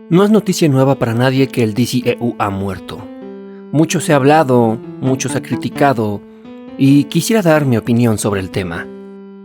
No es noticia nueva para nadie que el DCEU ha muerto. Mucho se ha hablado, mucho se ha criticado, y quisiera dar mi opinión sobre el tema.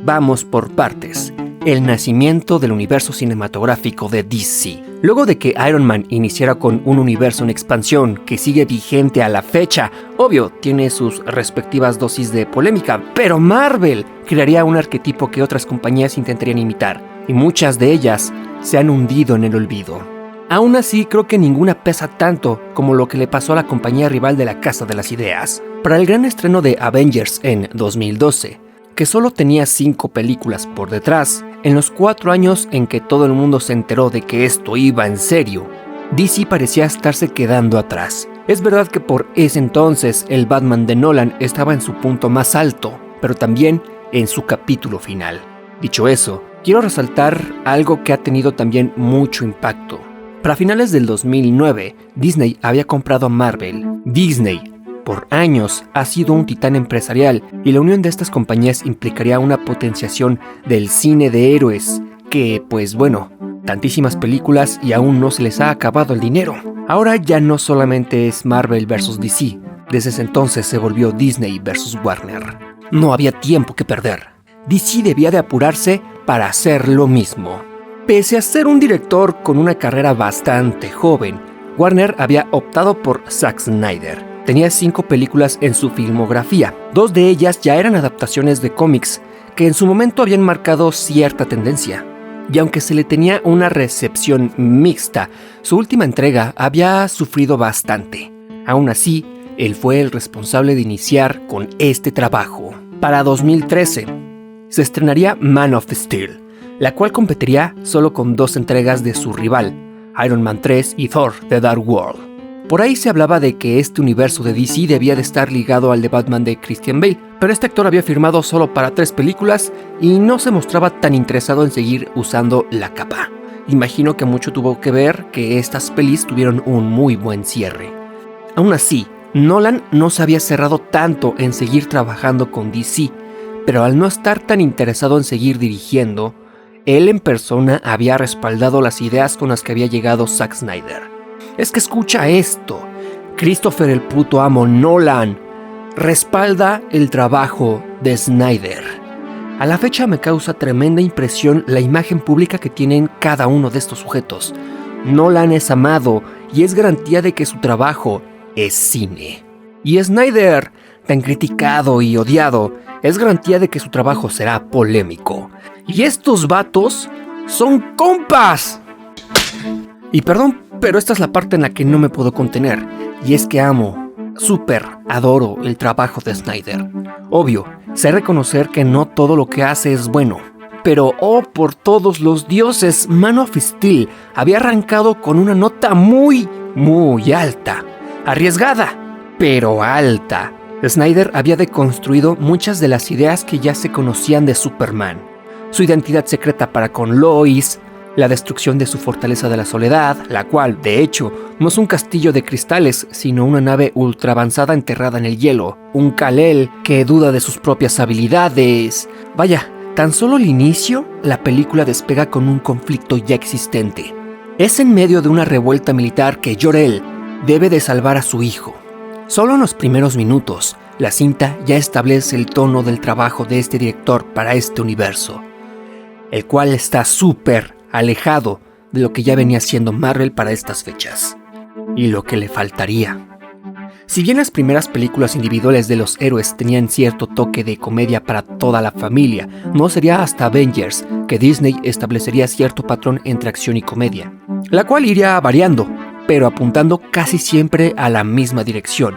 Vamos por partes. El nacimiento del universo cinematográfico de DC. Luego de que Iron Man iniciara con un universo en expansión que sigue vigente a la fecha, obvio, tiene sus respectivas dosis de polémica, pero Marvel crearía un arquetipo que otras compañías intentarían imitar, y muchas de ellas se han hundido en el olvido. Aún así, creo que ninguna pesa tanto como lo que le pasó a la compañía rival de la Casa de las Ideas. Para el gran estreno de Avengers en 2012, que solo tenía 5 películas por detrás, en los 4 años en que todo el mundo se enteró de que esto iba en serio, DC parecía estarse quedando atrás. Es verdad que por ese entonces el Batman de Nolan estaba en su punto más alto, pero también en su capítulo final. Dicho eso, quiero resaltar algo que ha tenido también mucho impacto. Para finales del 2009, Disney había comprado a Marvel. Disney, por años, ha sido un titán empresarial y la unión de estas compañías implicaría una potenciación del cine de héroes que, pues bueno, tantísimas películas y aún no se les ha acabado el dinero. Ahora ya no solamente es Marvel vs DC, desde ese entonces se volvió Disney vs Warner. No había tiempo que perder. DC debía de apurarse para hacer lo mismo. Pese a ser un director con una carrera bastante joven, Warner había optado por Zack Snyder. Tenía 5 películas en su filmografía. 2 de ellas ya eran adaptaciones de cómics que en su momento habían marcado cierta tendencia. Y aunque se le tenía una recepción mixta, su última entrega había sufrido bastante. Aún así, él fue el responsable de iniciar con este trabajo. Para 2013, se estrenaría Man of Steel, la cual competiría solo con 2 entregas de su rival, Iron Man 3 y Thor: The Dark World. Por ahí se hablaba de que este universo de DC debía de estar ligado al de Batman de Christian Bale, pero este actor había firmado solo para 3 películas y no se mostraba tan interesado en seguir usando la capa. Imagino que mucho tuvo que ver que estas pelis tuvieron un muy buen cierre. Aún así, Nolan no se había cerrado tanto en seguir trabajando con DC, pero al no estar tan interesado en seguir dirigiendo, él en persona había respaldado las ideas con las que había llegado Zack Snyder. Es que escucha esto, Christopher el puto amo Nolan respalda el trabajo de Snyder. A la fecha me causa tremenda impresión la imagen pública que tienen cada uno de estos sujetos. Nolan es amado y es garantía de que su trabajo es cine. Y Snyder, tan criticado y odiado, es garantía de que su trabajo será polémico. Y estos vatos son compas. Y perdón, pero esta es la parte en la que no me puedo contener, y es que amo, adoro el trabajo de Snyder. Obvio, sé reconocer que no todo lo que hace es bueno, pero oh por todos los dioses, Man of Steel había arrancado con una nota muy alta, arriesgada, pero alta. Snyder había deconstruido muchas de las ideas que ya se conocían de Superman, su identidad secreta para con Lois, la destrucción de su fortaleza de la soledad, la cual, de hecho, no es un castillo de cristales, sino una nave ultra avanzada enterrada en el hielo, un Kal-El que duda de sus propias habilidades. Vaya, tan solo al inicio, la película despega con un conflicto ya existente. Es en medio de una revuelta militar que Jor-El debe de salvar a su hijo. Solo en los primeros minutos, la cinta ya establece el tono del trabajo de este director para este universo, el cual está alejado de lo que ya venía haciendo Marvel para estas fechas, y lo que le faltaría. Si bien las primeras películas individuales de los héroes tenían cierto toque de comedia para toda la familia, no sería hasta Avengers que Disney establecería cierto patrón entre acción y comedia, la cual iría variando, pero apuntando casi siempre a la misma dirección.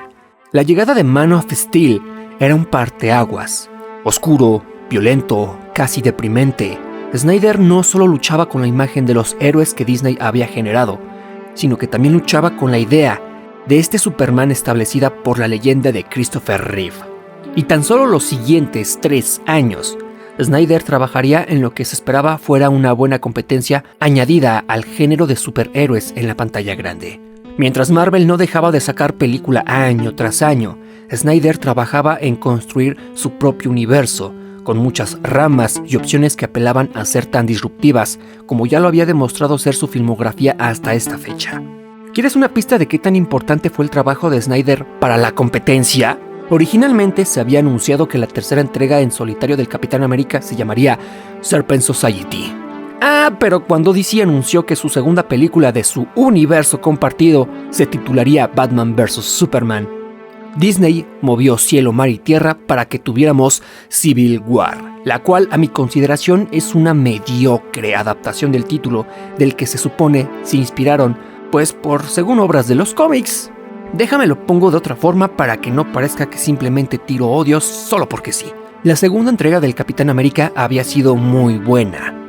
La llegada de Man of Steel era un parteaguas, oscuro, violento, casi deprimente. Snyder no solo luchaba con la imagen de los héroes que Disney había generado, sino que también luchaba con la idea de este Superman establecida por la leyenda de Christopher Reeve. Y tan solo los siguientes 3 años, Snyder trabajaría en lo que se esperaba fuera una buena competencia añadida al género de superhéroes en la pantalla grande. Mientras Marvel no dejaba de sacar película año tras año, Snyder trabajaba en construir su propio universo, con muchas ramas y opciones que apelaban a ser tan disruptivas como ya lo había demostrado ser su filmografía hasta esta fecha. ¿Quieres una pista de qué tan importante fue el trabajo de Snyder para la competencia? Originalmente se había anunciado que la tercera entrega en solitario del Capitán América se llamaría Serpent Society. Pero cuando DC anunció que su segunda película de su universo compartido se titularía Batman vs. Superman, Disney movió cielo, mar y tierra para que tuviéramos Civil War, la cual a mi consideración es una mediocre adaptación del título del que se supone se inspiraron, pues según obras de los cómics. Déjame lo pongo de otra forma para que no parezca que simplemente tiro odios solo porque sí. La segunda entrega del Capitán América había sido muy buena.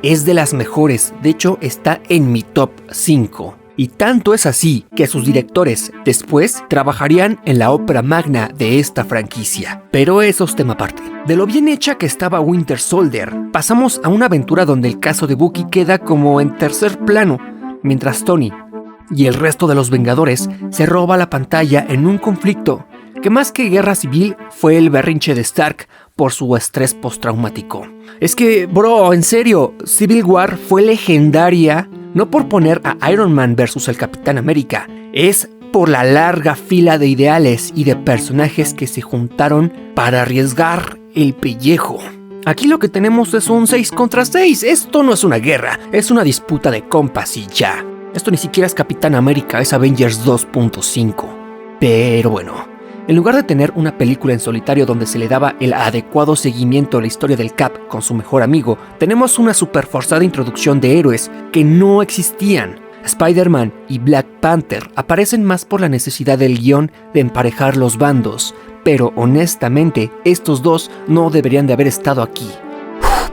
Es de las mejores, de hecho está en mi top 5. Y tanto es así que sus directores después trabajarían en la ópera magna de esta franquicia. Pero eso es tema aparte. De lo bien hecha que estaba Winter Soldier, pasamos a una aventura donde el caso de Bucky queda como en tercer plano, mientras Tony y el resto de los Vengadores se roba la pantalla en un conflicto que más que guerra civil fue el berrinche de Stark por su estrés postraumático. Es que, bro, en serio, Civil War fue legendaria no por poner a Iron Man versus el Capitán América, es por la larga fila de ideales y de personajes que se juntaron para arriesgar el pellejo. Aquí lo que tenemos es un 6 contra 6, esto no es una guerra, es una disputa de compas y ya. Esto ni siquiera es Capitán América, es Avengers 2.5. Pero bueno, en lugar de tener una película en solitario donde se le daba el adecuado seguimiento a la historia del Cap con su mejor amigo, tenemos una super forzada introducción de héroes que no existían. Spider-Man y Black Panther aparecen más por la necesidad del guión de emparejar los bandos, pero honestamente estos dos no deberían de haber estado aquí.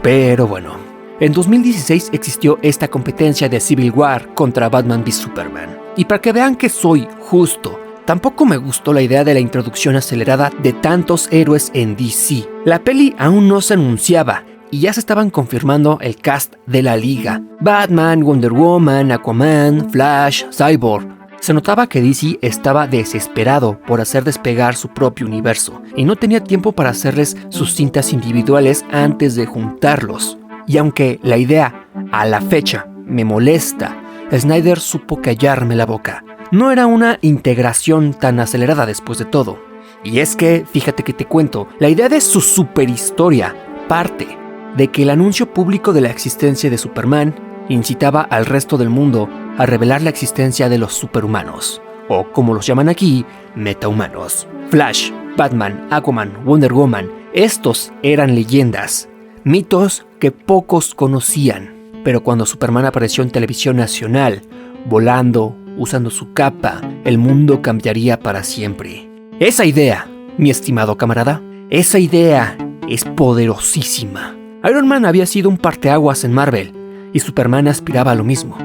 Pero bueno. En 2016 existió esta competencia de Civil War contra Batman v Superman. Y para que vean que soy justo, tampoco me gustó la idea de la introducción acelerada de tantos héroes en DC. La peli aún no se anunciaba y ya se estaban confirmando el cast de la liga. Batman, Wonder Woman, Aquaman, Flash, Cyborg. Se notaba que DC estaba desesperado por hacer despegar su propio universo y no tenía tiempo para hacerles sus cintas individuales antes de juntarlos. Y aunque la idea, a la fecha, me molesta, Snyder supo callarme la boca. No era una integración tan acelerada después de todo. Y es que, fíjate que te cuento, la idea de su superhistoria parte de que el anuncio público de la existencia de Superman incitaba al resto del mundo a revelar la existencia de los superhumanos, o como los llaman aquí, metahumanos. Flash, Batman, Aquaman, Wonder Woman, estos eran leyendas, mitos que pocos conocían, pero cuando Superman apareció en televisión nacional, volando, usando su capa, el mundo cambiaría para siempre. Esa idea, mi estimado camarada, esa idea es poderosísima. Iron Man había sido un parteaguas en Marvel, y Superman aspiraba a lo mismo.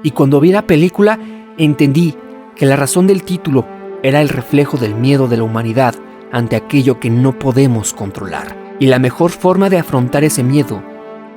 Y cuando vi la película, entendí que la razón del título era el reflejo del miedo de la humanidad ante aquello que no podemos controlar. Y la mejor forma de afrontar ese miedo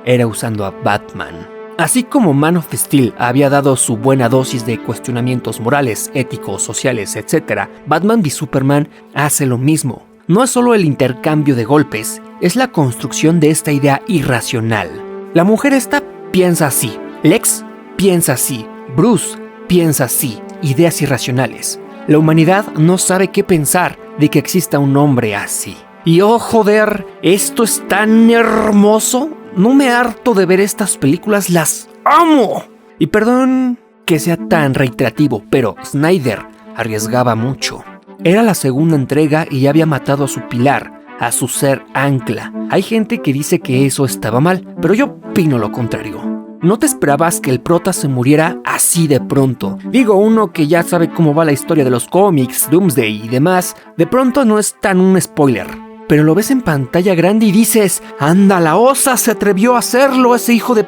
era usando a Batman. Así como Man of Steel había dado su buena dosis de cuestionamientos morales, éticos, sociales, etc., Batman v Superman hace lo mismo. No es solo el intercambio de golpes, es la construcción de esta idea irracional. La mujer esta piensa así, Lex piensa así, Bruce piensa así, ideas irracionales. La humanidad no sabe qué pensar de que exista un hombre así. Y oh joder, esto es tan hermoso. No me harto de ver estas películas, las amo. Y perdón que sea tan reiterativo, pero Snyder arriesgaba mucho. Era la segunda entrega y ya había matado a su pilar, a su ser ancla. Hay gente que dice que eso estaba mal, pero yo opino lo contrario. No te esperabas que el prota se muriera así de pronto. Digo, uno que ya sabe cómo va la historia de los cómics, Doomsday y demás, de pronto no es tan un spoiler. Pero lo ves en pantalla grande y dices, ¡anda, la osa se atrevió a hacerlo, ese hijo de...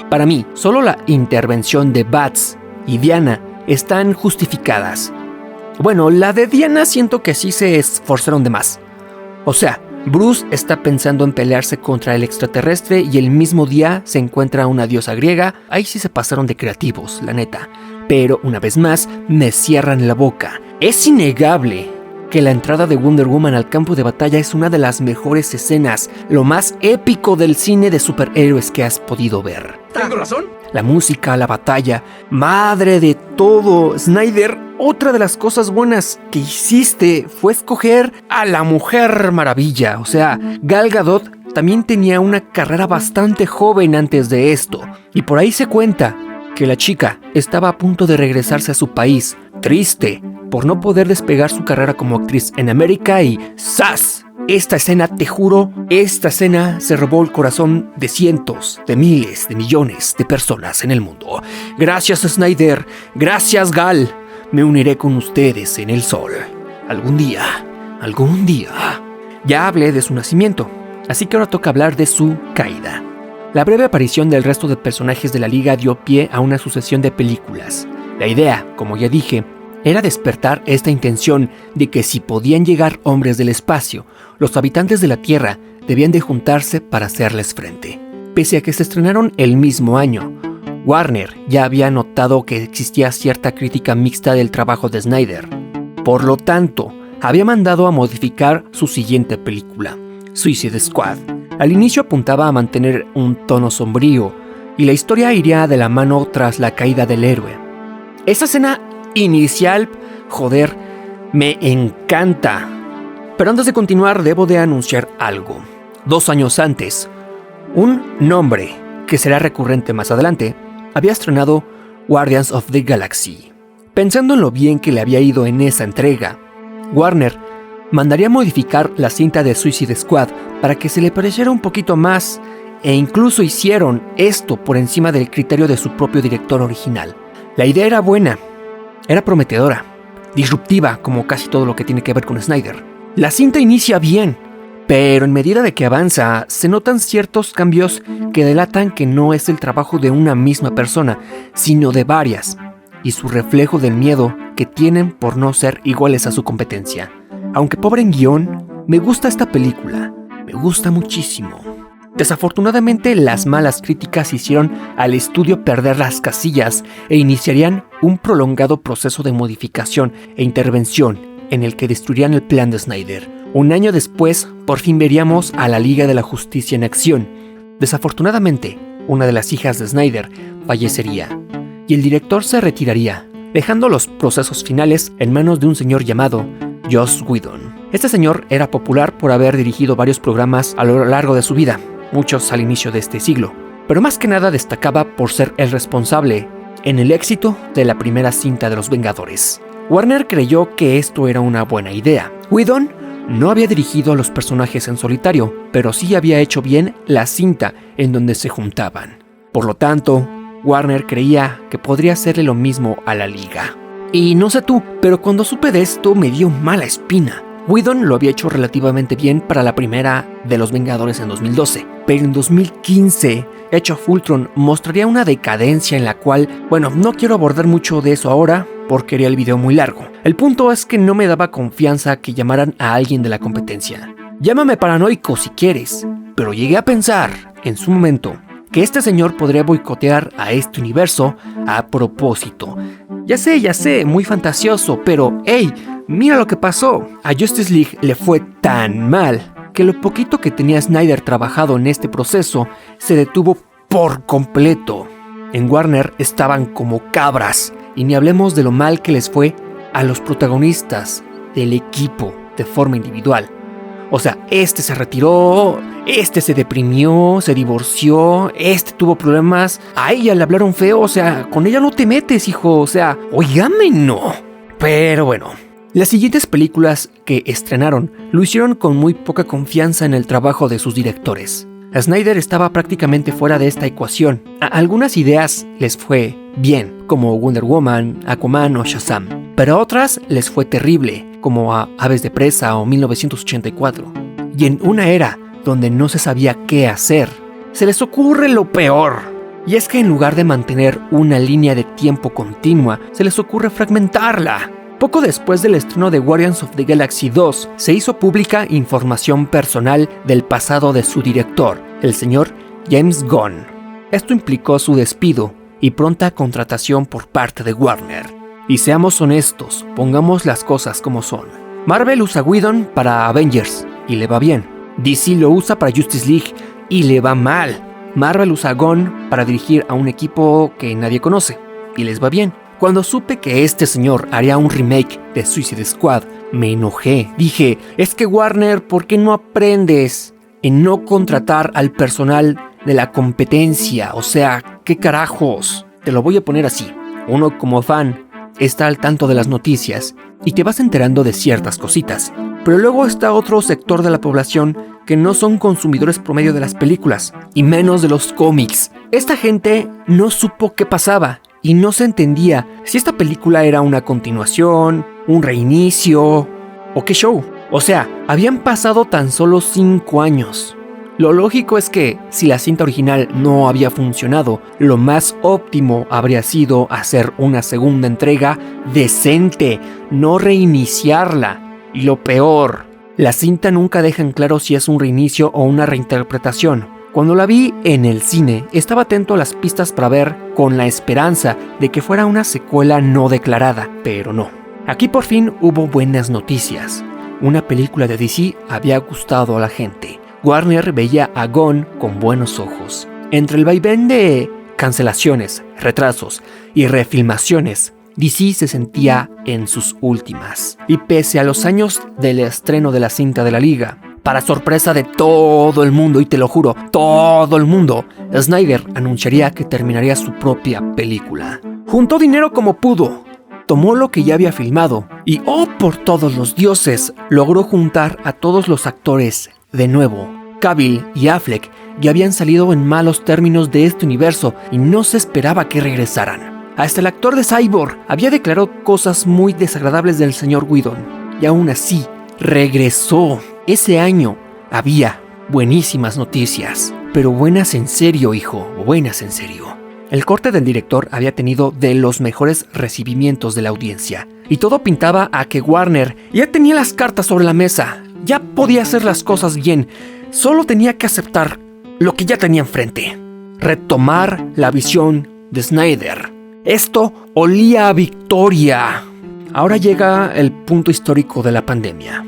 Para mí, solo la intervención de Bats y Diana están justificadas. Bueno, la de Diana siento que sí se esforzaron de más. O sea, Bruce está pensando en pelearse contra el extraterrestre y el mismo día se encuentra una diosa griega. Ahí sí se pasaron de creativos, la neta. Pero una vez más, me cierran la boca. Es innegable que la entrada de Wonder Woman al campo de batalla es una de las mejores escenas, lo más épico del cine de superhéroes que has podido ver. ¿Tengo razón? La música, la batalla, madre de todo. Snyder, otra de las cosas buenas que hiciste fue escoger a la Mujer Maravilla. O sea, Gal Gadot también tenía una carrera bastante joven antes de esto. Y por ahí se cuenta que la chica estaba a punto de regresarse a su país, triste, por no poder despegar su carrera como actriz en América y ¡zas! Esta escena, te juro, esta escena se robó el corazón de cientos, de miles, de millones de personas en el mundo. Gracias, Snyder. Gracias, Gal. Me uniré con ustedes en el sol. Algún día. Ya hablé de su nacimiento, así que ahora toca hablar de su caída. La breve aparición del resto de personajes de la Liga dio pie a una sucesión de películas. La idea, como ya dije, era despertar esta intención de que si podían llegar hombres del espacio, los habitantes de la Tierra debían de juntarse para hacerles frente. Pese a que se estrenaron el mismo año, Warner ya había notado que existía cierta crítica mixta del trabajo de Snyder. Por lo tanto, había mandado a modificar su siguiente película, Suicide Squad. Al inicio apuntaba a mantener un tono sombrío, y la historia iría de la mano tras la caída del héroe. Esa escena inicial, joder, me encanta. Pero antes de continuar, debo de anunciar algo. 2 años antes, un nombre que será recurrente más adelante, había estrenado Guardians of the Galaxy. Pensando en lo bien que le había ido en esa entrega, Warner mandaría modificar la cinta de Suicide Squad para que se le pareciera un poquito más, e incluso hicieron esto por encima del criterio de su propio director original. La idea era buena, era prometedora, disruptiva como casi todo lo que tiene que ver con Snyder. La cinta inicia bien, pero en medida de que avanza, se notan ciertos cambios que delatan que no es el trabajo de una misma persona, sino de varias, y su reflejo del miedo que tienen por no ser iguales a su competencia. Aunque pobre en guión, me gusta esta película, me gusta muchísimo. Desafortunadamente, las malas críticas hicieron al estudio perder las casillas e iniciarían un prolongado proceso de modificación e intervención en el que destruirían el plan de Snyder. Un año después, por fin veríamos a la Liga de la Justicia en acción. Desafortunadamente, una de las hijas de Snyder fallecería y el director se retiraría, dejando los procesos finales en manos de un señor llamado Joss Whedon. Este señor era popular por haber dirigido varios programas a lo largo de su vida, muchos al inicio de este siglo, pero más que nada destacaba por ser el responsable en el éxito de la primera cinta de los Vengadores. Warner creyó que esto era una buena idea. Whedon no había dirigido a los personajes en solitario, pero sí había hecho bien la cinta en donde se juntaban. Por lo tanto, Warner creía que podría hacerle lo mismo a la Liga. Y no sé tú, pero cuando supe de esto me dio mala espina. Whedon lo había hecho relativamente bien para la primera de los Vengadores en 2012, pero en 2015, Age of Ultron mostraría una decadencia en la cual, bueno, no quiero abordar mucho de eso ahora porque haría el video muy largo. El punto es que no me daba confianza que llamaran a alguien de la competencia. Llámame paranoico si quieres, pero llegué a pensar, en su momento, que este señor podría boicotear a este universo a propósito. Ya sé, muy fantasioso, pero hey, mira lo que pasó. A Justice League le fue tan mal que lo poquito que tenía Snyder trabajado en este proceso se detuvo por completo. En Warner estaban como cabras, y ni hablemos de lo mal que les fue a los protagonistas del equipo de forma individual. O sea, este se retiró, este se deprimió, se divorció, este tuvo problemas, a ella le hablaron feo, o sea, con ella no te metes, hijo, o sea, óigame, no. Pero bueno, las siguientes películas que estrenaron lo hicieron con muy poca confianza en el trabajo de sus directores. Snyder estaba prácticamente fuera de esta ecuación. A algunas ideas les fue bien, como Wonder Woman, Aquaman o Shazam, pero a otras les fue terrible, como a Aves de Presa o 1984. Y en una era donde no se sabía qué hacer, se les ocurre lo peor. Y es que en lugar de mantener una línea de tiempo continua, se les ocurre fragmentarla. Poco después del estreno de Guardians of the Galaxy 2, se hizo pública información personal del pasado de su director, el señor James Gunn. Esto implicó su despido y pronta contratación por parte de Warner. Y seamos honestos, pongamos las cosas como son. Marvel usa Whedon para Avengers y le va bien. DC lo usa para Justice League y le va mal. Marvel usa a Gunn para dirigir a un equipo que nadie conoce y les va bien. Cuando supe que este señor haría un remake de Suicide Squad, me enojé. Dije, es que Warner, ¿por qué no aprendes en no contratar al personal de la competencia? O sea, ¿qué carajos? Te lo voy a poner así. Uno como fan está al tanto de las noticias y te vas enterando de ciertas cositas. Pero luego está otro sector de la población que no son consumidores promedio de las películas, y menos de los cómics. Esta gente no supo qué pasaba y no se entendía si esta película era una continuación, un reinicio o qué show. O sea, habían pasado tan solo 5 años. Lo lógico es que, si la cinta original no había funcionado, lo más óptimo habría sido hacer una segunda entrega decente, no reiniciarla. Y lo peor, la cinta nunca deja en claro si es un reinicio o una reinterpretación. Cuando la vi en el cine, estaba atento a las pistas para ver, con la esperanza de que fuera una secuela no declarada, pero no. Aquí por fin hubo buenas noticias. Una película de DC había gustado a la gente. Warner veía a Gunn con buenos ojos. Entre el vaivén de cancelaciones, retrasos y refilmaciones, DC se sentía en sus últimas. Y pese a los años del estreno de la cinta de la Liga, para sorpresa de todo el mundo, y te lo juro, todo el mundo, Snyder anunciaría que terminaría su propia película. Juntó dinero como pudo, tomó lo que ya había filmado y, oh por todos los dioses, logró juntar a todos los actores de nuevo. Cavill y Affleck ya habían salido en malos términos de este universo y no se esperaba que regresaran. Hasta el actor de Cyborg había declarado cosas muy desagradables del señor Whedon, y aún así regresó. Ese año había buenísimas noticias, pero buenas en serio, hijo, buenas en serio. El corte del director había tenido de los mejores recibimientos de la audiencia, y todo pintaba a que Warner ya tenía las cartas sobre la mesa, ya podía hacer las cosas bien, solo tenía que aceptar lo que ya tenía enfrente, retomar la visión de Snyder. Esto olía a victoria. Ahora llega el punto histórico de la pandemia.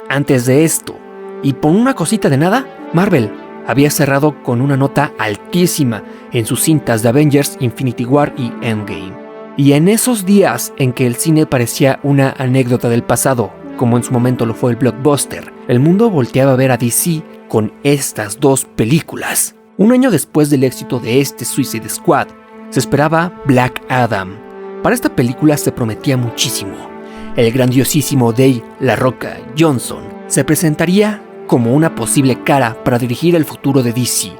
Antes de esto, y por una cosita de nada, Marvel había cerrado con una nota altísima en sus cintas de Avengers, Infinity War y Endgame. Y en esos días en que el cine parecía una anécdota del pasado, como en su momento lo fue el blockbuster, el mundo volteaba a ver a DC con estas dos películas. Un año después del éxito de este Suicide Squad, se esperaba Black Adam. Para esta película se prometía muchísimo. El grandiosísimo Dwayne La Roca Johnson se presentaría como una posible cara para dirigir el futuro de DC.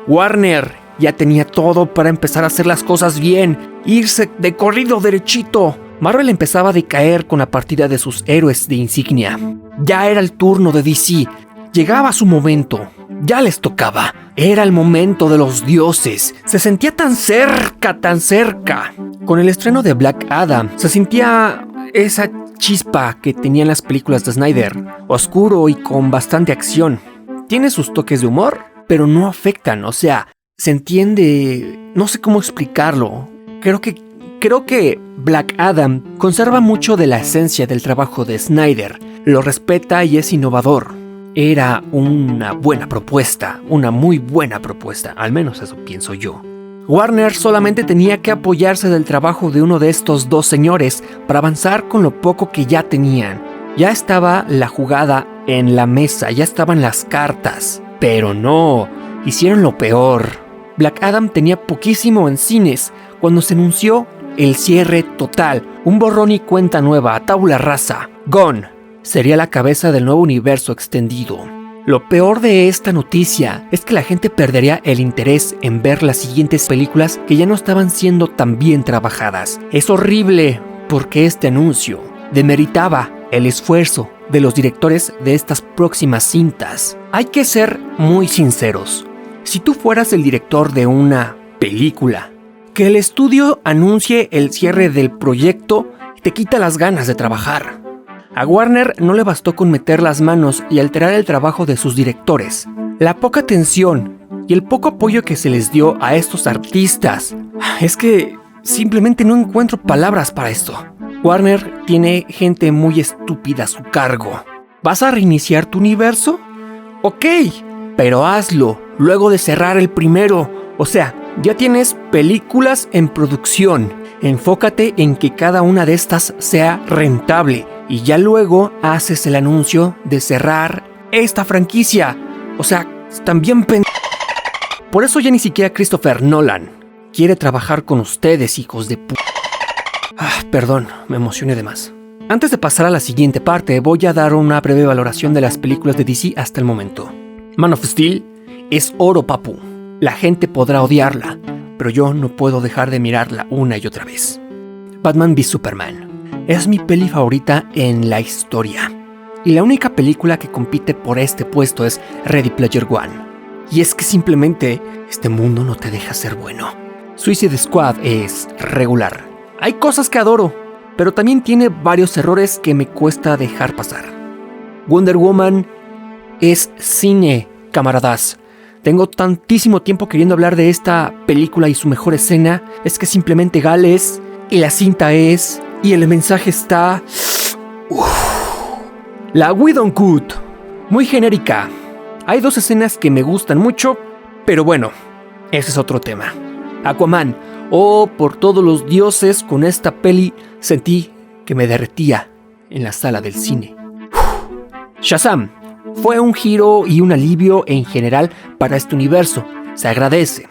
Warner ya tenía todo para empezar a hacer las cosas bien, irse de corrido derechito. Marvel empezaba a decaer con la partida de sus héroes de insignia. Ya era el turno de DC. Llegaba su momento. Ya les tocaba. Era el momento de los dioses. Se sentía tan cerca, tan cerca. Con el estreno de Black Adam, se sentía esa chispa que tenían las películas de Snyder. Oscuro y con bastante acción. Tiene sus toques de humor, pero no afectan. O sea, se entiende... No sé cómo explicarlo. Creo que Black Adam conserva mucho de la esencia del trabajo de Snyder. Lo respeta y es innovador. Era una buena propuesta, una muy buena propuesta, al menos eso pienso yo. Warner solamente tenía que apoyarse del trabajo de uno de estos dos señores para avanzar con lo poco que ya tenían. Ya estaba la jugada en la mesa, ya estaban las cartas. Pero no, hicieron lo peor. Black Adam tenía poquísimo en cines cuando se anunció el cierre total, un borrón y cuenta nueva, a tabula rasa. Gunn sería la cabeza del nuevo universo extendido. Lo peor de esta noticia es que la gente perdería el interés en ver las siguientes películas que ya no estaban siendo tan bien trabajadas. Es horrible porque este anuncio demeritaba el esfuerzo de los directores de estas próximas cintas. Hay que ser muy sinceros. Si tú fueras el director de una película, que el estudio anuncie el cierre del proyecto te quita las ganas de trabajar. A Warner no le bastó con meter las manos y alterar el trabajo de sus directores. La poca atención y el poco apoyo que se les dio a estos artistas, es que simplemente no encuentro palabras para esto. Warner tiene gente muy estúpida a su cargo. ¿Vas a reiniciar tu universo? Ok, pero hazlo luego de cerrar el primero. O sea, ya tienes películas en producción. Enfócate en que cada una de estas sea rentable y ya luego haces el anuncio de cerrar esta franquicia. O sea, están bien Por eso ya ni siquiera Christopher Nolan quiere trabajar con ustedes, hijos de perdón, me emocioné de más. Antes de pasar a la siguiente parte, voy a dar una breve valoración de las películas de DC hasta el momento. Man of Steel es oro, papu. La gente podrá odiarla, pero yo no puedo dejar de mirarla una y otra vez. Batman v Superman es mi peli favorita en la historia. Y la única película que compite por este puesto es Ready Player One. Y es que simplemente este mundo no te deja ser bueno. Suicide Squad es regular. Hay cosas que adoro, pero también tiene varios errores que me cuesta dejar pasar. Wonder Woman es cine, camaradas. Tengo tantísimo tiempo queriendo hablar de esta película y su mejor escena es que simplemente Gal es, y la cinta es, y el mensaje está... La Whedon Cut, muy genérica. Hay 2 escenas que me gustan mucho, pero bueno, ese es otro tema. Aquaman, por todos los dioses, con esta peli sentí que me derretía en la sala del cine. Shazam fue un giro y un alivio en general para este universo, se agradece.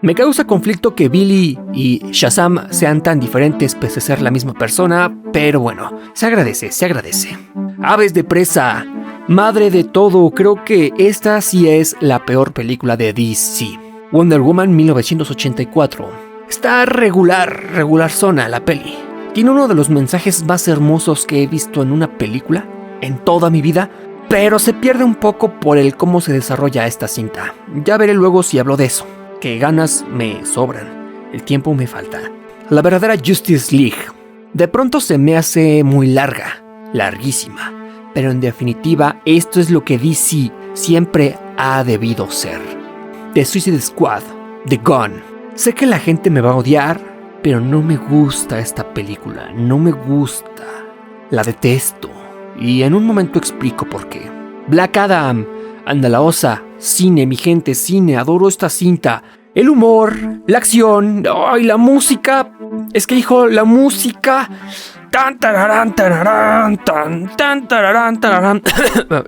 Me causa conflicto que Billy y Shazam sean tan diferentes pese a ser la misma persona, pero bueno, se agradece. Aves de presa, madre de todo, creo que esta sí es la peor película de DC. Wonder Woman 1984. Está regular zona la peli. Tiene uno de los mensajes más hermosos que he visto en una película en toda mi vida, pero se pierde un poco por el cómo se desarrolla esta cinta. Ya veré luego si hablo de eso, que ganas me sobran, el tiempo me falta. La verdadera Justice League de pronto se me hace muy larguísima, pero en definitiva esto es lo que DC siempre ha debido ser. The Suicide Squad, The Gun. Sé que la gente me va a odiar, pero no me gusta esta película, no me gusta, la detesto, y en un momento explico por qué. Black Adam, anda la osa, cine, mi gente, cine, adoro esta cinta. El humor, la acción, ¡ay, la música! Es que hijo, la música... Tan tararán, tararán, tan tararán, tararán.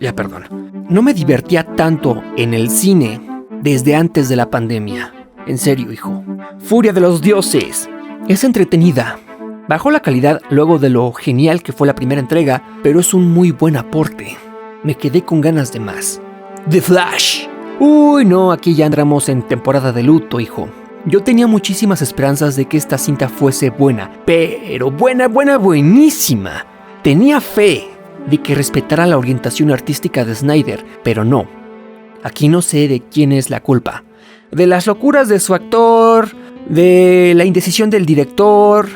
Ya, perdón. No me divertía tanto en el cine desde antes de la pandemia. En serio, hijo. Furia de los dioses. Es entretenida. Bajó la calidad luego de lo genial que fue la primera entrega, pero es un muy buen aporte. Me quedé con ganas de más. The Flash. Uy, no, aquí ya entramos en temporada de luto, hijo. Yo tenía muchísimas esperanzas de que esta cinta fuese buena, pero buenísima. Tenía fe de que respetara la orientación artística de Snyder, pero no. Aquí no sé de quién es la culpa. De las locuras de su actor, de la indecisión del director,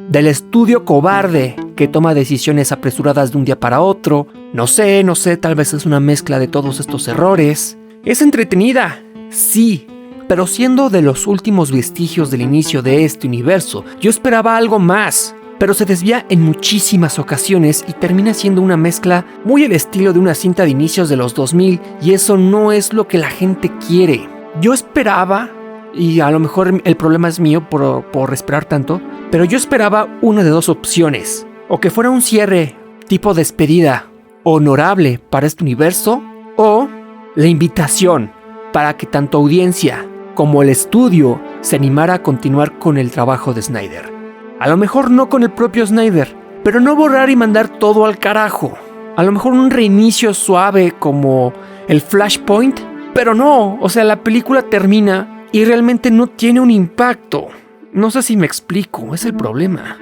del estudio cobarde que toma decisiones apresuradas de un día para otro. No sé, tal vez es una mezcla de todos estos errores. Es entretenida, sí, pero siendo de los últimos vestigios del inicio de este universo, yo esperaba algo más, pero se desvía en muchísimas ocasiones y termina siendo una mezcla muy al estilo de una cinta de inicios de los 2000, y eso no es lo que la gente quiere. Yo esperaba, y a lo mejor el problema es mío por esperar tanto, pero yo esperaba una de 2 opciones. O que fuera un cierre tipo despedida honorable para este universo, o la invitación para que tanto audiencia como el estudio se animara a continuar con el trabajo de Snyder. A lo mejor no con el propio Snyder, pero no borrar y mandar todo al carajo. A lo mejor un reinicio suave como el Flashpoint, pero no, o sea, la película termina y realmente no tiene un impacto. No sé si me explico, es el problema.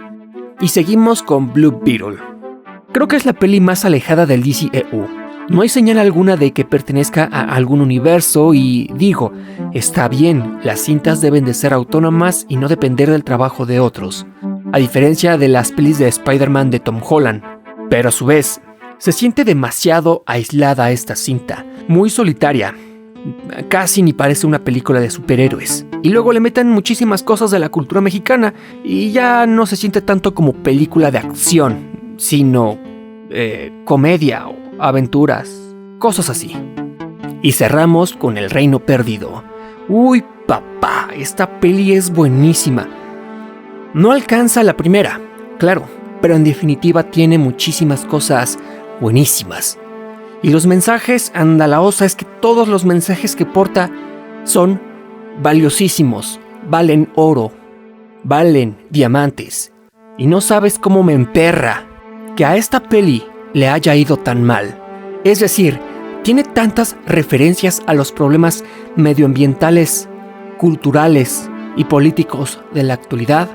Y seguimos con Blue Beetle. Creo que es la peli más alejada del DCEU. No hay señal alguna de que pertenezca a algún universo y digo, está bien, las cintas deben de ser autónomas y no depender del trabajo de otros, a diferencia de las pelis de Spider-Man de Tom Holland. Pero a su vez, se siente demasiado aislada esta cinta, muy solitaria. Casi ni parece una película de superhéroes. Y luego le meten muchísimas cosas de la cultura mexicana y ya no se siente tanto como película de acción, sino comedia o aventuras, cosas así. Y cerramos con El Reino Perdido. Uy, papá, esta peli es buenísima. No alcanza la primera, claro, pero en definitiva tiene muchísimas cosas buenísimas. Y los mensajes, anda la osa, es que todos los mensajes que porta son valiosísimos, valen oro, valen diamantes. Y no sabes cómo me emperra que a esta peli le haya ido tan mal. Es decir, tiene tantas referencias a los problemas medioambientales, culturales y políticos de la actualidad,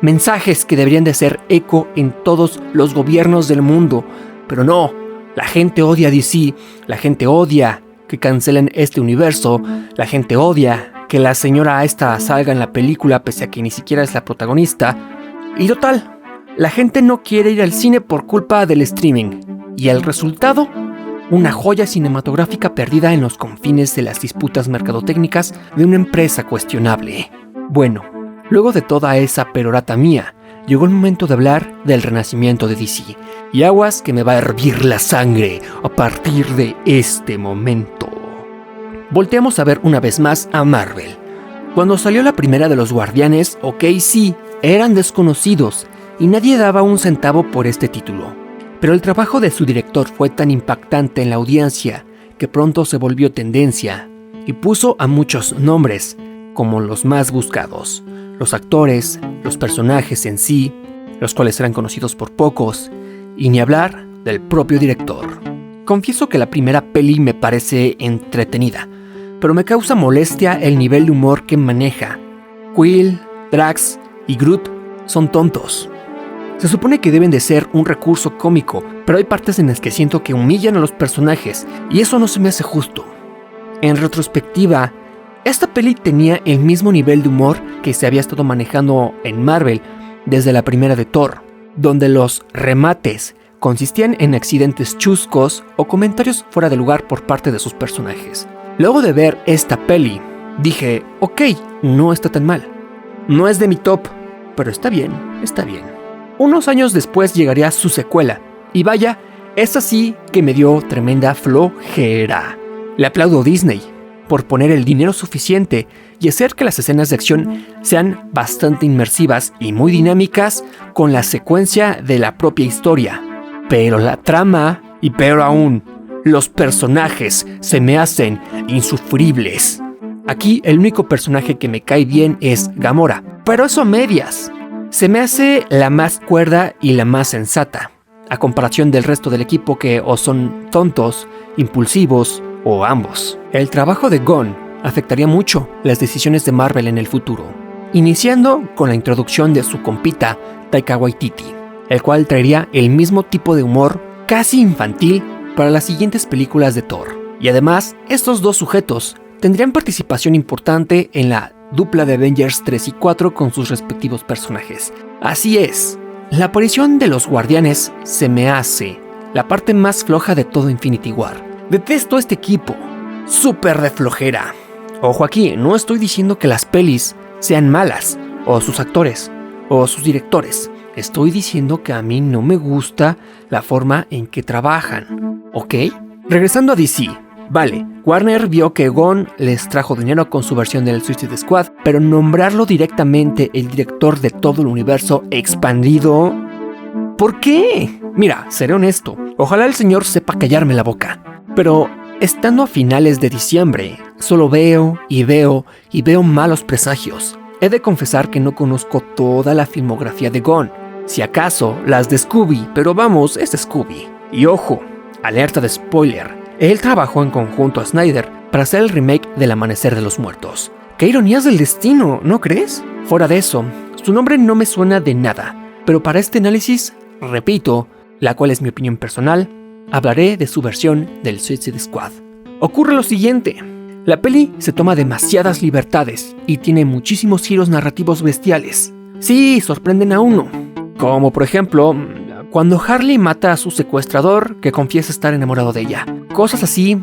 mensajes que deberían de ser eco en todos los gobiernos del mundo, pero no. La gente odia a DC, la gente odia que cancelen este universo, la gente odia que la señora esta salga en la película pese a que ni siquiera es la protagonista. Y total, la gente no quiere ir al cine por culpa del streaming. Y el resultado, una joya cinematográfica perdida en los confines de las disputas mercadotécnicas de una empresa cuestionable. Bueno, luego de toda esa perorata mía, llegó el momento de hablar del renacimiento de DC. Y aguas que me va a hervir la sangre a partir de este momento. Volteamos a ver una vez más a Marvel. Cuando salió la primera de los Guardianes, ok, sí, eran desconocidos y nadie daba un centavo por este título. Pero el trabajo de su director fue tan impactante en la audiencia que pronto se volvió tendencia y puso a muchos nombres como los más buscados. Los actores, los personajes en sí, los cuales eran conocidos por pocos, y ni hablar del propio director. Confieso que la primera peli me parece entretenida, pero me causa molestia el nivel de humor que maneja. Quill, Drax y Groot son tontos. Se supone que deben de ser un recurso cómico, pero hay partes en las que siento que humillan a los personajes, y eso no se me hace justo. En retrospectiva, esta peli tenía el mismo nivel de humor que se había estado manejando en Marvel desde la primera de Thor, donde los remates consistían en accidentes chuscos o comentarios fuera de lugar por parte de sus personajes. Luego de ver esta peli, dije, ok, no está tan mal. No es de mi top, pero está bien, está bien. Unos años después llegaría su secuela, y vaya, esa sí que me dio tremenda flojera. Le aplaudo a Disney por poner el dinero suficiente y hacer que las escenas de acción sean bastante inmersivas y muy dinámicas con la secuencia de la propia historia. Pero la trama, y peor aún, los personajes se me hacen insufribles. Aquí el único personaje que me cae bien es Gamora, pero eso a medias. Se me hace la más cuerda y la más sensata, a comparación del resto del equipo que o son tontos, impulsivos o ambos. El trabajo de Gunn afectaría mucho las decisiones de Marvel en el futuro, iniciando con la introducción de su compita Taika Waititi, el cual traería el mismo tipo de humor casi infantil para las siguientes películas de Thor. Y además, estos dos sujetos tendrían participación importante en la dupla de Avengers 3 y 4 con sus respectivos personajes. Así es, la aparición de los Guardianes se me hace la parte más floja de todo Infinity War. Detesto este equipo, súper de flojera. Ojo aquí, no estoy diciendo que las pelis sean malas, o sus actores, o sus directores. Estoy diciendo que a mí no me gusta la forma en que trabajan, ¿ok? Regresando a DC, vale, Warner vio que Gunn les trajo dinero con su versión del Suicide Squad, pero nombrarlo directamente el director de todo el universo expandido... ¿Por qué? Mira, seré honesto, ojalá el señor sepa callarme la boca. Pero estando a finales de diciembre, solo veo malos presagios. He de confesar que no conozco toda la filmografía de Gunn. Si acaso, las de Scooby, pero vamos, es Scooby. Y ojo, alerta de spoiler. Él trabajó en conjunto a Snyder para hacer el remake del Amanecer de los Muertos. ¡Qué ironías del destino!, ¿no crees? Fuera de eso, su nombre no me suena de nada. Pero para este análisis, repito, la cual es mi opinión personal, hablaré de su versión del Suicide Squad. Ocurre lo siguiente. La peli se toma demasiadas libertades y tiene muchísimos giros narrativos bestiales. Sí, sorprenden a uno. Como por ejemplo, cuando Harley mata a su secuestrador que confiesa estar enamorado de ella. Cosas así,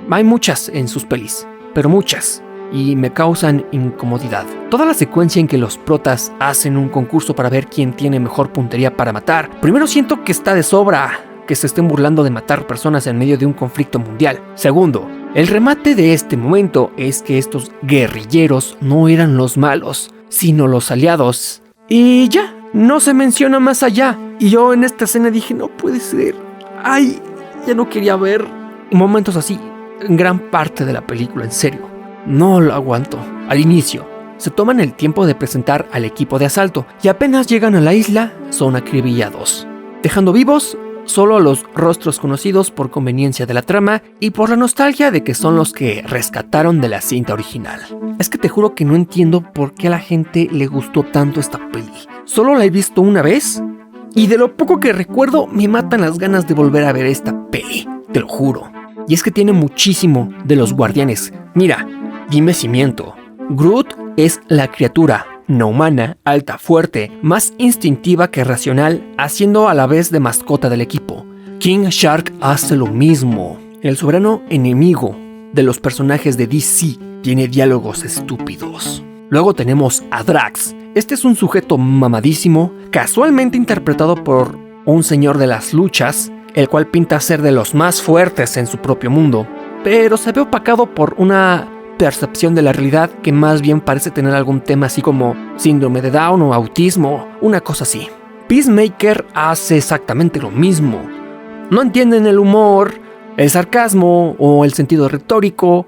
hay muchas en sus pelis. pero muchas, y me causan incomodidad. Toda la secuencia en que los protas hacen un concurso para ver quién tiene mejor puntería para matar. Primero, siento que está de sobra que se estén burlando de matar personas en medio de un conflicto mundial. Segundo, el remate de este momento es que estos guerrilleros no eran los malos, sino los aliados. Y ya, no se menciona más allá. Y yo en esta escena dije, no puede ser. Ay, ya no quería ver momentos así en gran parte de la película, en serio. No lo aguanto. Al inicio, se toman el tiempo de presentar al equipo de asalto y apenas llegan a la isla, son acribillados, dejando vivos solo a los rostros conocidos por conveniencia de la trama y por la nostalgia de que son los que rescataron de la cinta original. Es que te juro que no entiendo por qué a la gente le gustó tanto esta peli. Solo la he visto una vez y de lo poco que recuerdo me matan las ganas de volver a ver esta peli, te lo juro. Y es que tiene muchísimo de los guardianes. Mira, dime si miento. Groot es la criatura no humana, alta, fuerte, más instintiva que racional, haciendo a la vez de mascota del equipo. King Shark hace lo mismo. El soberano enemigo de los personajes de DC tiene diálogos estúpidos. Luego tenemos a Drax. Este es un sujeto mamadísimo, casualmente interpretado por un señor de las luchas, el cual pinta ser de los más fuertes en su propio mundo, pero se ve opacado por una percepción de la realidad que más bien parece tener algún tema así como síndrome de Down o autismo, una cosa así. Peacemaker hace exactamente lo mismo. No entienden el humor, el sarcasmo o el sentido retórico.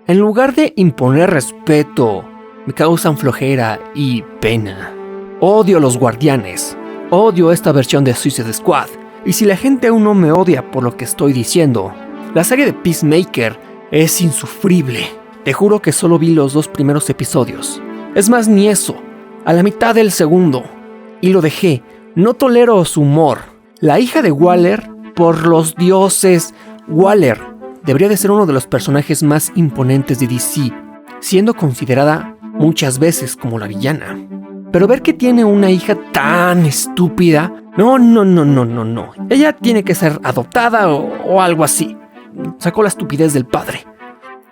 En lugar de imponer respeto, me causan flojera y pena. Odio a los guardianes. Odio esta versión de Suicide Squad. Y si la gente aún no me odia por lo que estoy diciendo, la serie de Peacemaker es insufrible. Te juro que solo vi los 2 primeros episodios. Es más, ni eso. A la mitad del segundo. Y lo dejé. No tolero su humor. La hija de Waller, por los dioses. Waller debería de ser uno de los personajes más imponentes de DC, siendo considerada muchas veces como la villana. Pero ver que tiene una hija tan estúpida... No. Ella tiene que ser adoptada o algo así. Sacó la estupidez del padre.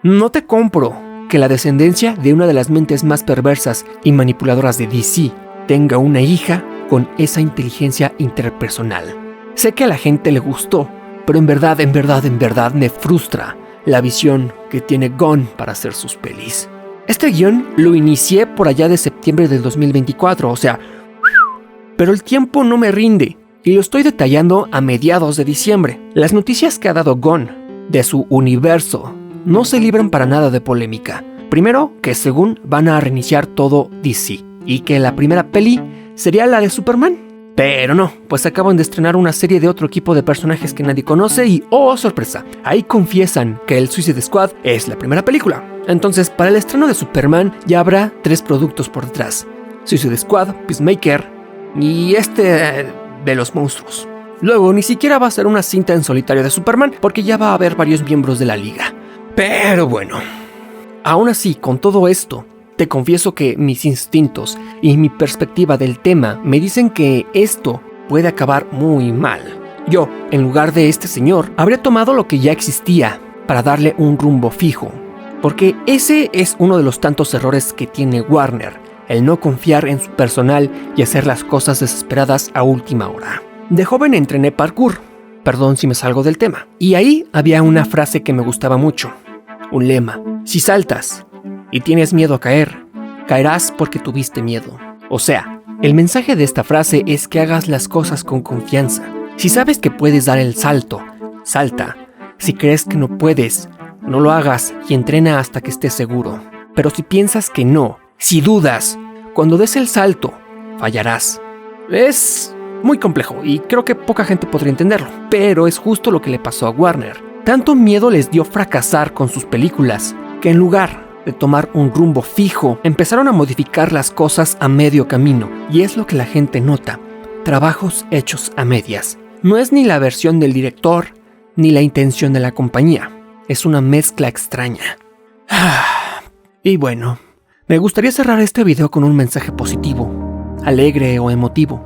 No te compro que la descendencia de una de las mentes más perversas y manipuladoras de DC tenga una hija con esa inteligencia interpersonal. Sé que a la gente le gustó, pero en verdad me frustra la visión que tiene Gunn para hacer sus pelis. Este guión lo inicié por allá de septiembre del 2024, o sea... Pero el tiempo no me rinde y lo estoy detallando a mediados de diciembre. Las noticias que ha dado Gunn de su universo no se libran para nada de polémica. Primero, que según van a reiniciar todo DC y que la primera peli sería la de Superman. Pero no, pues acaban de estrenar una serie de otro equipo de personajes que nadie conoce y ¡oh, sorpresa! Ahí confiesan que el Suicide Squad es la primera película. Entonces, para el estreno de Superman ya habrá 3 productos por detrás. Suicide Squad, Peacemaker y de los monstruos. Luego, ni siquiera va a ser una cinta en solitario de Superman porque ya va a haber varios miembros de la liga. Pero bueno, aún así, con todo esto, te confieso que mis instintos y mi perspectiva del tema me dicen que esto puede acabar muy mal. Yo, en lugar de este señor, habría tomado lo que ya existía para darle un rumbo fijo. Porque ese es uno de los tantos errores que tiene Warner, el no confiar en su personal y hacer las cosas desesperadas a última hora. De joven entrené parkour, perdón si me salgo del tema, y ahí había una frase que me gustaba mucho, un lema: si saltas y tienes miedo a caer, caerás porque tuviste miedo. O sea, el mensaje de esta frase es que hagas las cosas con confianza. Si sabes que puedes dar el salto, salta. Si crees que no puedes, no lo hagas y entrena hasta que estés seguro. Pero si piensas que no, si dudas, cuando des el salto, fallarás. Es muy complejo y creo que poca gente podría entenderlo, pero es justo lo que le pasó a Warner. Tanto miedo les dio fracasar con sus películas, que en lugar de tomar un rumbo fijo, empezaron a modificar las cosas a medio camino, y es lo que la gente nota: trabajos hechos a medias. No es ni la versión del director, ni la intención de la compañía. Es una mezcla extraña. Y bueno, me gustaría cerrar este video con un mensaje positivo, alegre o emotivo,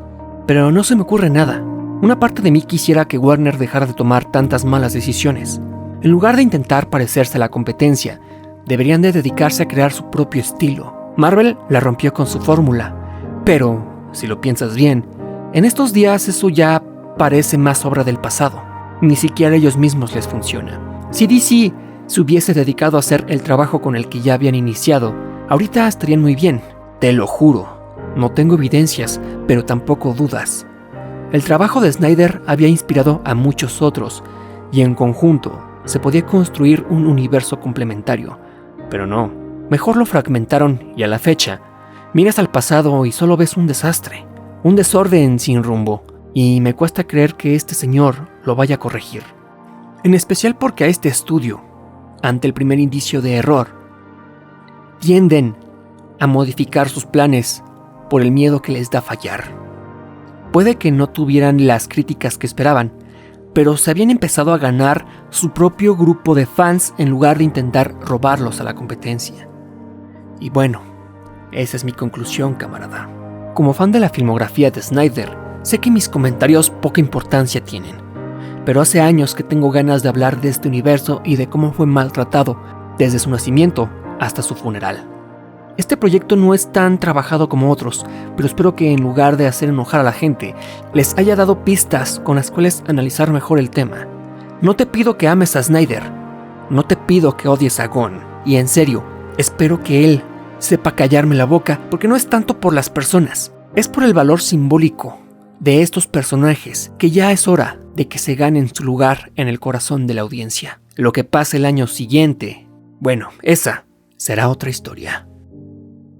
pero no se me ocurre nada. Una parte de mí quisiera que Warner dejara de tomar tantas malas decisiones. En lugar de intentar parecerse a la competencia, Deberían de dedicarse a crear su propio estilo. Marvel la rompió con su fórmula, pero, si lo piensas bien, en estos días eso ya parece más obra del pasado. Ni siquiera a ellos mismos les funciona. Si DC se hubiese dedicado a hacer el trabajo con el que ya habían iniciado, ahorita estarían muy bien, te lo juro. No tengo evidencias, pero tampoco dudas. El trabajo de Snyder había inspirado a muchos otros, y en conjunto se podía construir un universo complementario. Pero no, mejor lo fragmentaron y a la fecha, miras al pasado y solo ves un desastre, un desorden sin rumbo, y me cuesta creer que este señor lo vaya a corregir. En especial porque a este estudio, ante el primer indicio de error, tienden a modificar sus planes por el miedo que les da fallar. Puede que no tuvieran las críticas que esperaban, pero se habían empezado a ganar su propio grupo de fans en lugar de intentar robarlos a la competencia. Y bueno, esa es mi conclusión, camarada. Como fan de la filmografía de Snyder, sé que mis comentarios poca importancia tienen, pero hace años que tengo ganas de hablar de este universo y de cómo fue maltratado desde su nacimiento hasta su funeral. Este proyecto no es tan trabajado como otros, pero espero que en lugar de hacer enojar a la gente, les haya dado pistas con las cuales analizar mejor el tema. No te pido que ames a Snyder, no te pido que odies a Gunn, y en serio, espero que él sepa callarme la boca, porque no es tanto por las personas, es por el valor simbólico de estos personajes, que ya es hora de que se ganen su lugar en el corazón de la audiencia. Lo que pase el año siguiente, bueno, esa será otra historia.